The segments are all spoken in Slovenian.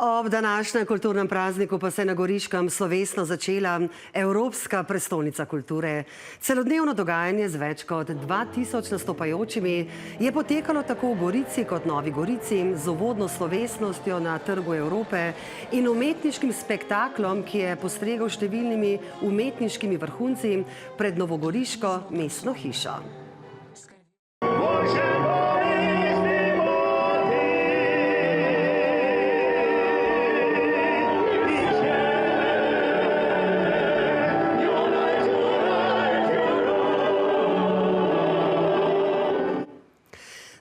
Ob današnjem kulturnem prazniku pa se je na Goriškem slovesno začela Evropska prestolnica kulture. Celodnevno dogajanje z več kot 2000 nastopajočimi je potekalo tako v Gorici kot Novi Gorici z uvodno slovesnostjo na Trgu Evrope in umetniškim spektaklom, ki je postregel številnimi umetniškimi vrhunci pred novogoriško mestno hišo.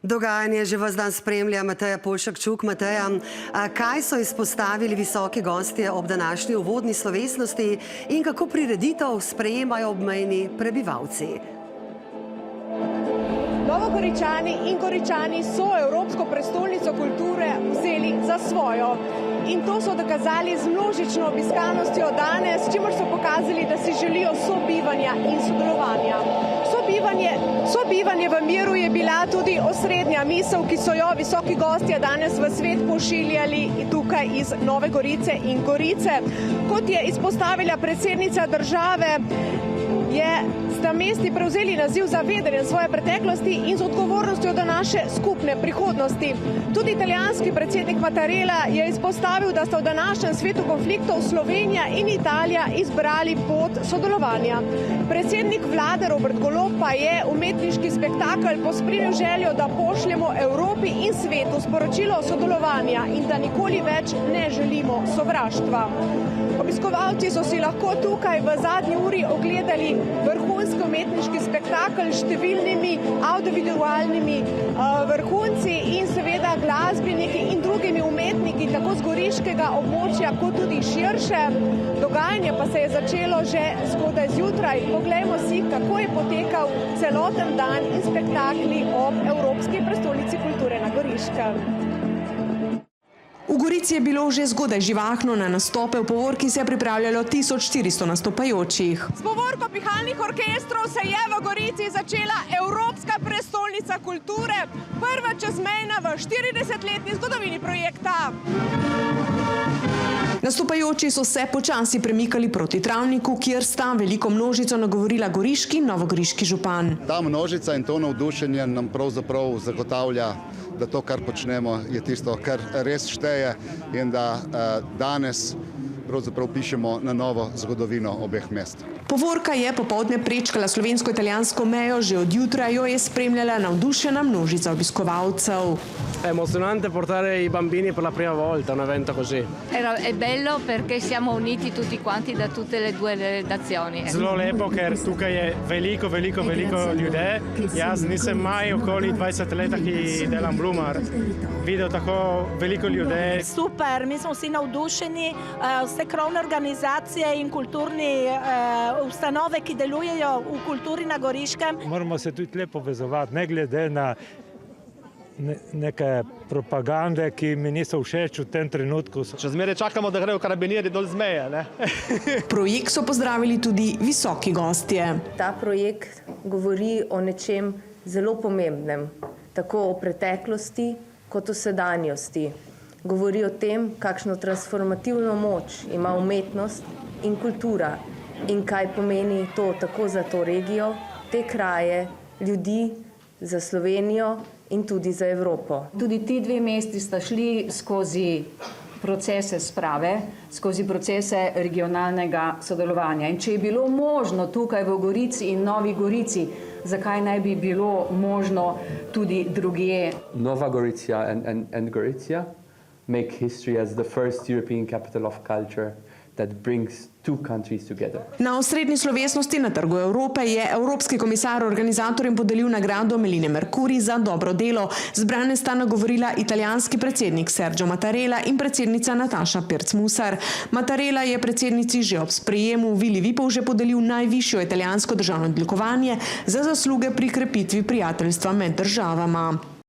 Dogajanje že ves dan spremlja Mateja Polšak-Čuk. Mateja, kaj so izpostavili visoki gostje ob današnji uvodni slovesnosti in kako prireditev sprejemajo obmejni prebivalci? Novogoričani in Goričani so Evropsko prestolnico kulture vzeli za svojo. In to so dokazali z množično obiskanostjo danes, s čimer so pokazali, da si želijo sobivanja in sodelovanja. Sobivanje v miru je bila tudi osrednja misel, ki so jo visoki gostje danes v svet pošiljali tukaj iz Nove Gorice in Gorice. Kot je izpostavila predsednica države, sta mesti prevzeli naziv zavedanja svoje preteklosti in z odgovornostjo do naše skupne prihodnosti. Tudi italijanski predsednik Mattarella je izpostavil, da sta v današnjem svetu konfliktov Slovenija in Italija izbrali pot sodelovanja. Predsednik vlade Robert Golob pa je umetniški spektakel pospremil željo, da pošljemo Evropi in svetu sporočilo sodelovanja in da nikoli več ne želimo sovraštva. Obiskovalci so si lahko tukaj v zadnji uri ogledali vrhunski umetniški spektakel s številnimi audiovizualnimi vrhunci in seveda glasbeniki in drugimi umetniki tako z goriškega območja kot tudi širše. Dogajanje pa se je začelo že zgodaj zjutraj. Poglejmo si, kako je potekal celoten dan in spektakli ob Evropski prestolnici kulture na Goriškem. V Gorici je bilo že zgodaj živahno, na nastope v povorki se je pripravljalo 1400 nastopajočih. S povorko pihalnih orkestrov se je v Gorici začela Evropska prestolnica kulture, prva čezmejna v 40-letni zgodovini projekta. Nastopajoči so se počasi premikali proti Travniku, kjer sta veliko množico nagovorila goriški in novogoriški župan. Ta množica in to navdušenje nam pravzaprav zagotavlja, da to, kar počnemo, je tisto, kar res šteje in da danes pravzaprav pišemo na novo zgodovino obeh mest. Povorka je popoldne prečkala slovensko-italijansko mejo, že od jutra jo je spremljala navdušena množica obiskovalcev. È emozionante portare i bambini per la prima volta, un evento così. È bello perché siamo uniti tutti quanti da tutte le due nazioni. Zelo lepo, ker tukaj je veliko ljudi. Jaz nisem maj okoli 20 let, ki delam Blumar, videl tako veliko ljudi. Super, mi smo vsi navdušeni, vse krovne organizacije in kulturni ustanove, ki delujejo v kulturi na Goriškem. Moramo se tudi lepo povezovati, ne glede na neke propagande, ki mi niso všeč v tem trenutku. Še zmeraj čakamo, da grejo karabinjeri dol z meje, ne? Projekt so pozdravili tudi visoki gostje. Ta projekt govori o nečem zelo pomembnem, tako o preteklosti kot o sedanjosti. Govori o tem, kakšno transformativno moč ima umetnost in kultura in kaj pomeni to tako za to regijo, te kraje, ljudi, za Slovenijo in tudi za Evropo. Tudi ti dve mesti sta šli skozi procese sprave, skozi procese regionalnega sodelovanja. In če je bilo možno tukaj v Gorici in Novi Gorici, zakaj ne bi bilo možno tudi drugje? Nova Gorica and Gorizia make history as the first European capital of culture that brings two countries together. Na osrednji slovesnosti na Trgu Evrope je evropski komisar organizatorjem podelil nagrado Meline Mercuri za dobro delo. Zbrane sta nagovorila italijanski predsednik Sergio Mattarella in predsednica Nataša Pirc-Musar. Mattarella je predsednici že ob sprejemu v Vili Vipavže podelil najvišjo italijansko državno odlikovanje za zasluge pri krepitvi prijateljstva med državama.